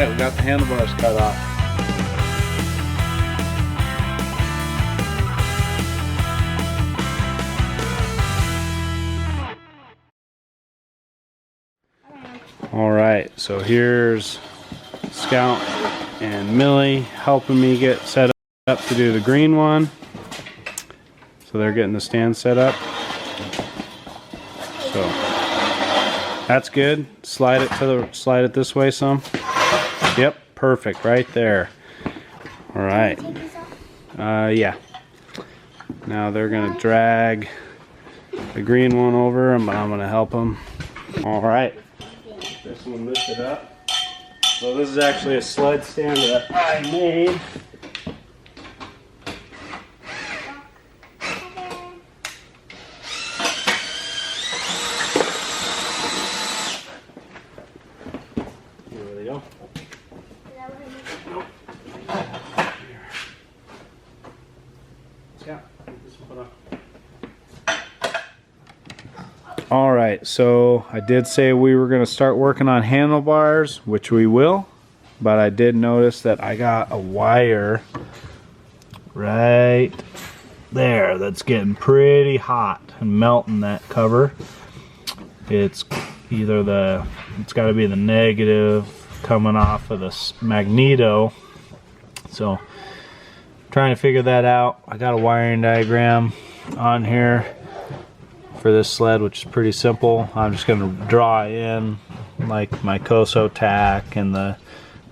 Alright, we got the handlebars cut off. Alright, so here's Scout and Millie helping me get set up to do the green one. So they're getting the stand set up. So that's good. Slide it this way some. Yep, perfect right there. Alright. Yeah. Now they're gonna drag the green one over, but I'm gonna help them. Alright. This one lifted up. So this is actually a sled stand that I made. Here they go. Nope. Yeah, this one put up. Alright, so I did say we were going to start working on handlebars, which we will, but I did notice that I got a wire right there that's getting pretty hot and melting that cover. It's either it's got to be the negative coming off of the magneto, so trying to figure that out. I got a wiring diagram on here for this sled, which is pretty simple. I'm just going to draw in like my Koso tack and the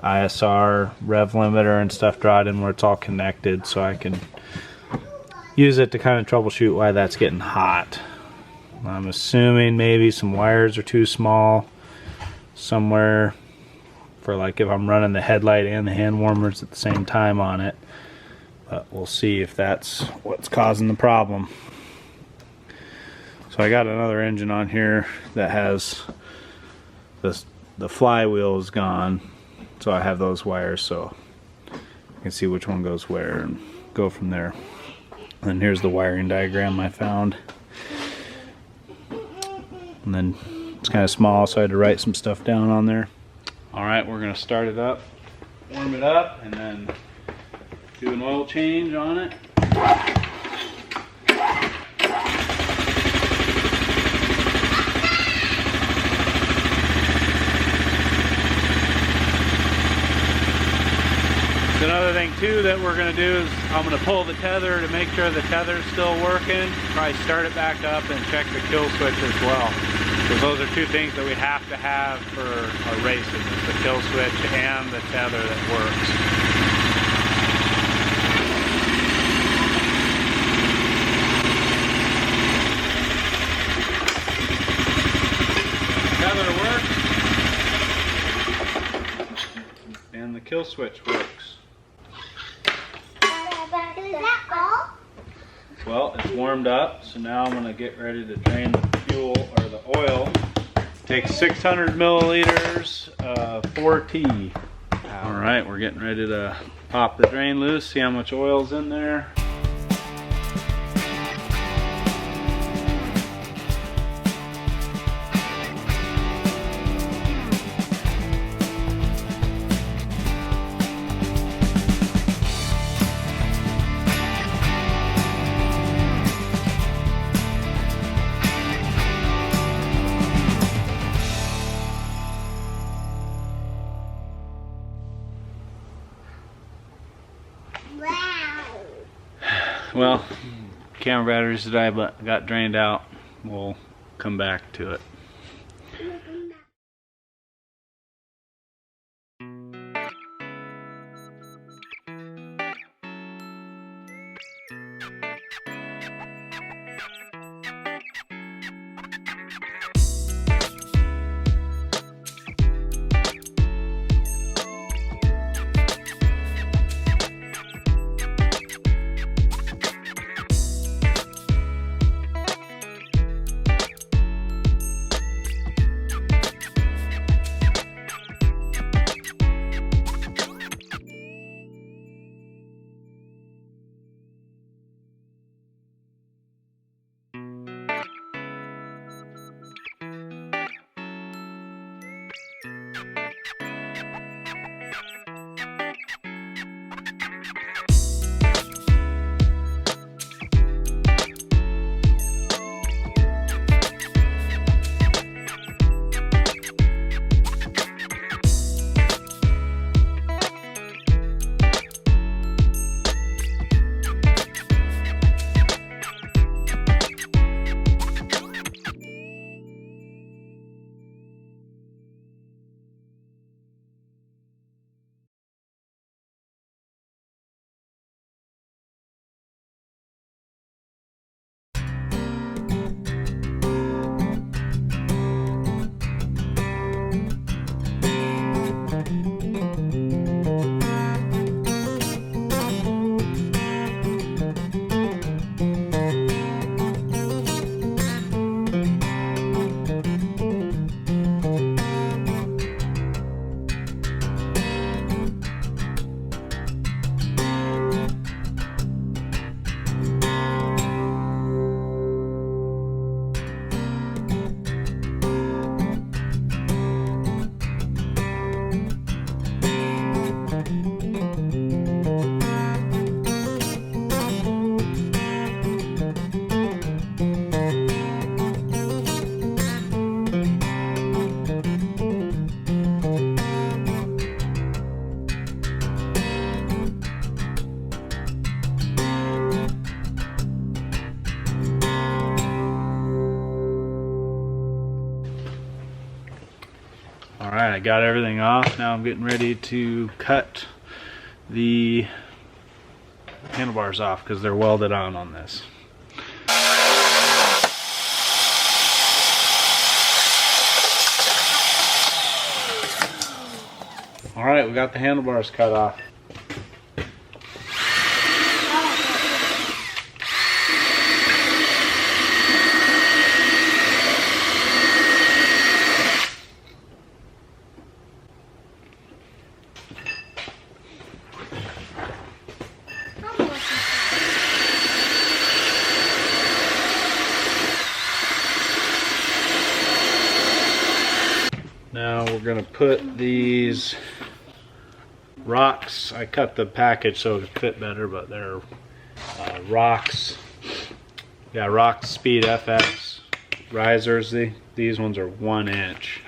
ISR rev limiter and stuff, draw it in where it's all connected so I can use it to kind of troubleshoot why that's getting hot. I'm assuming maybe some wires are too small somewhere for like if I'm running the headlight and the hand warmers at the same time on it, but we'll see if that's what's causing the problem. So I got another engine on here that has the flywheel is gone, so I have those wires so I can see which one goes where and go from there. And here's the wiring diagram I found, and then it's kind of small so I had to write some stuff down on there. Alright, we're going to start it up, warm it up, and then do an oil change on it. Another thing too that we're going to do is I'm going to pull the tether to make sure the tether's still working. Probably start it back up and check the kill switch as well. Because those are two things that we have to have for our racing. It's the kill switch and the tether that works. The tether works. And the kill switch works. Well, it's warmed up, so now I'm going to get ready to drain the fuel or the oil. Take 600 milliliters of 4T. Alright, we're getting ready to pop the drain loose, see how much oil's in there. Well, camera batteries today got drained out. We'll come back to it. All right, I got everything off. Now I'm getting ready to cut the handlebars off because they're welded on this. All right, we got the handlebars cut off. Now we're gonna put these rocks. I cut the package so it would fit better, but they're rocks. Yeah, Rocks Speed FX risers. These ones are 1 inch.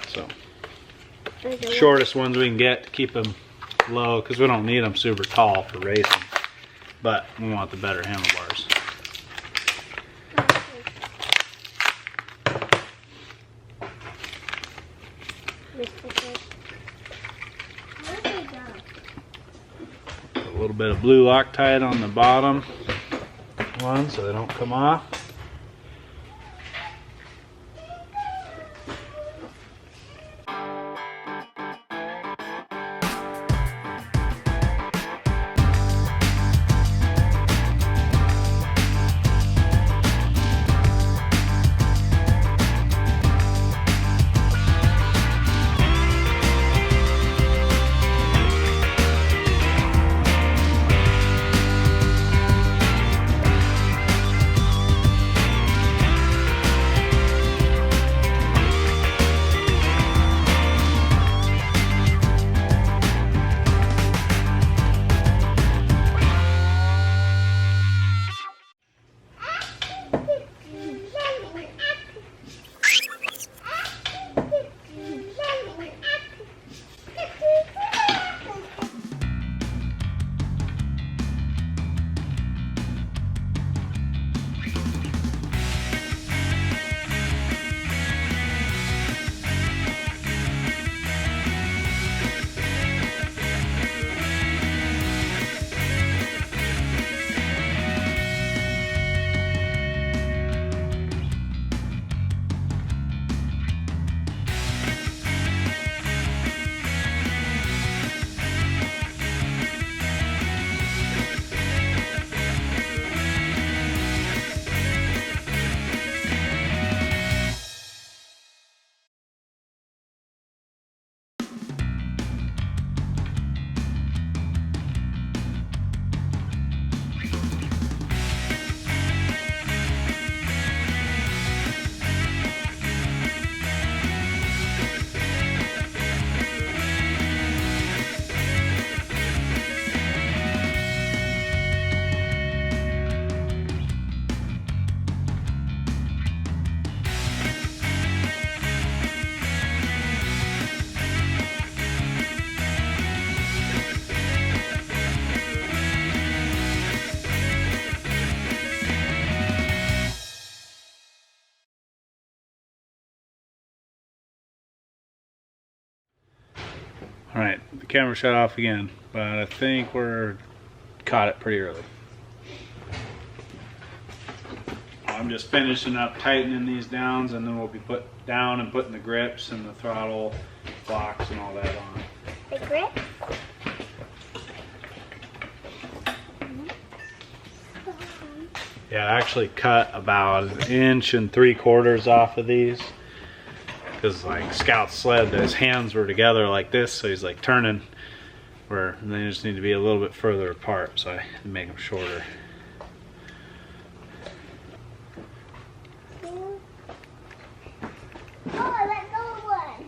So shortest ones we can get to keep them low, because we don't need them super tall for racing, but we want the better handlebars. A little bit of blue Loctite on the bottom one so they don't come off. Alright, the camera shut off again, but I think we're caught it pretty early. I'm just finishing up tightening these downs, and then we'll be put down and putting the grips and the throttle blocks and all that on. The grip? Yeah, I actually cut about 1 3/4 inches off of these. Because like Scout's sled, his hands were together like this, so he's like turning, where they just need to be a little bit further apart, so I had to make them shorter. Oh, let go of one.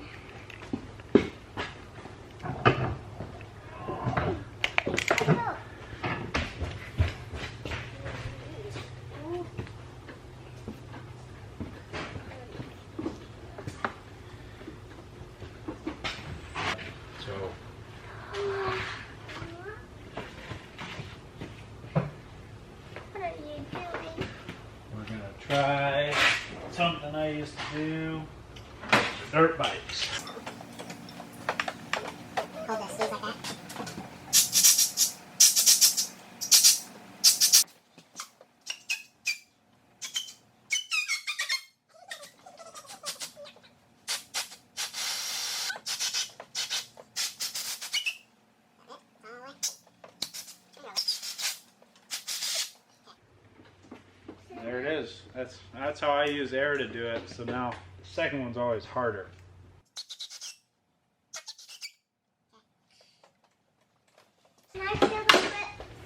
Try something I used to do, dirt bikes. That's how I use air to do it. So now the second one's always harder. Can I feel the grip?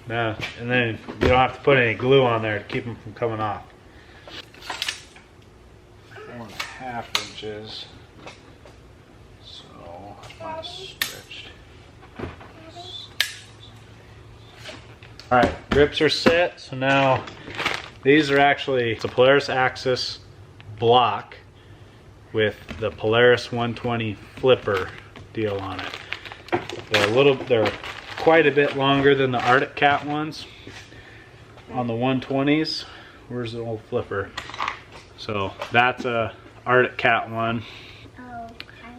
No, and then you don't have to put any glue on there to keep them from coming off. 4.5 inches. So mine is stretched. All right, grips are set. So now these are actually, it's a Polaris Axis block with the Polaris 120 flipper deal on it. They're quite a bit longer than the Arctic Cat ones on the 120s. Where's the old flipper? So that's a Arctic Cat one,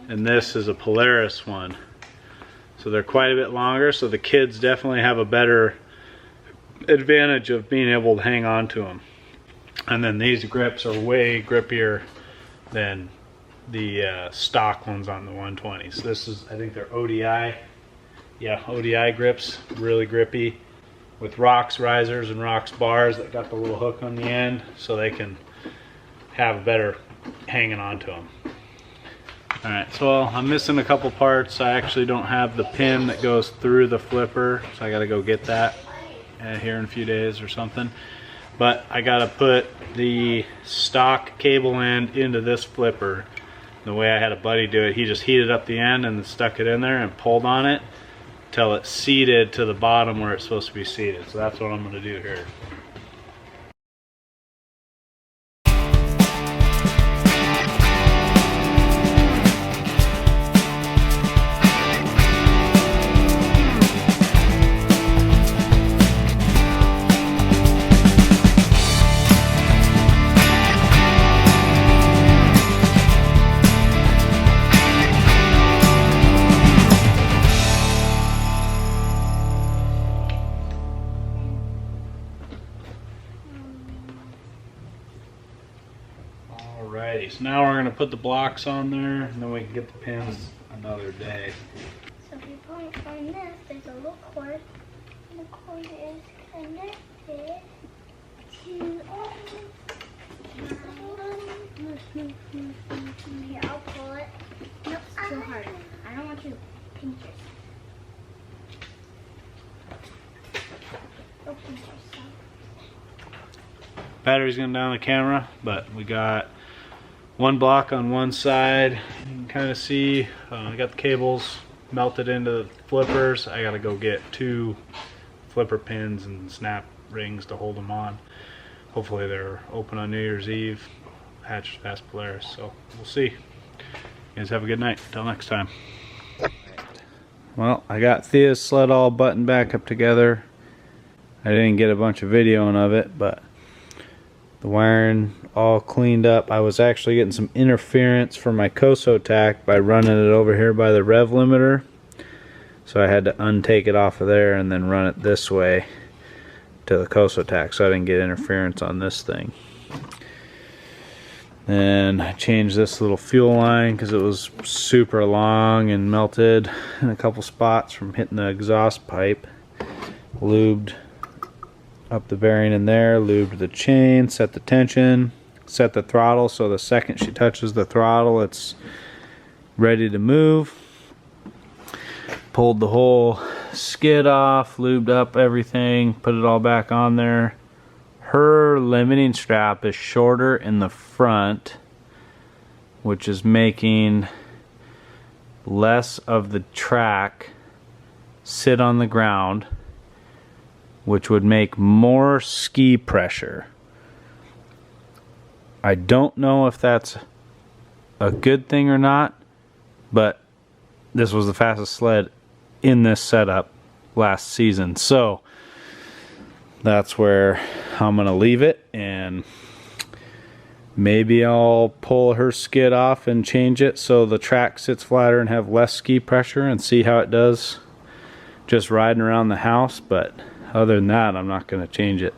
and this is a Polaris one. So they're quite a bit longer, so the kids definitely have a better advantage of being able to hang on to them. And then these grips are way grippier than the stock ones on the 120s. This is, I think they're ODI. Yeah, ODI grips, really grippy, with rocks risers and rocks bars that got the little hook on the end, so they can have a better hanging on to them. All right, so I'm missing a couple parts. I actually don't have the pin that goes through the flipper, so I got to go get that here in a few days or something. But I got to put the stock cable end into this flipper. The way I had a buddy do it, he just heated up the end and stuck it in there and pulled on it till it's seated to the bottom where it's supposed to be seated. So that's what I'm going to do here. Alrighty, so now we're going to put the blocks on there, and then we can get the pins another day. So if you point on this, there's a little cord. And the cord is connected to... Here, I'll pull it. Nope, it's too hard. I don't want you to pinch yourself. Go pinch yourself. Battery's going down the camera, but we got one block on one side. You can kind of see I got the cables melted into the flippers. I got to go get 2 flipper pins and snap rings to hold them on. Hopefully they're open on New Year's Eve. Hatch Fast Polaris, so we'll see. You guys have a good night. Till next time. Well, I got Thea's sled all buttoned back up together. I didn't get a bunch of videoing of it, but the wiring all cleaned up. I was actually getting some interference from my Kosotac by running it over here by the rev limiter. So I had to untake it off of there and then run it this way to the Kosotac so I didn't get interference on this thing. Then I changed this little fuel line because it was super long and melted in a couple spots from hitting the exhaust pipe. Lubed up the bearing in there, lubed the chain, set the tension, set the throttle so the second she touches the throttle it's ready to move. Pulled the whole skid off, lubed up everything, put it all back on there. Her limiting strap is shorter in the front, which is making less of the track sit on the ground, which would make more ski pressure. I don't know if that's a good thing or not, but this was the fastest sled in this setup last season. So that's where I'm gonna leave it, and maybe I'll pull her skid off and change it so the track sits flatter and have less ski pressure and see how it does just riding around the house. But other than that, I'm not going to change it.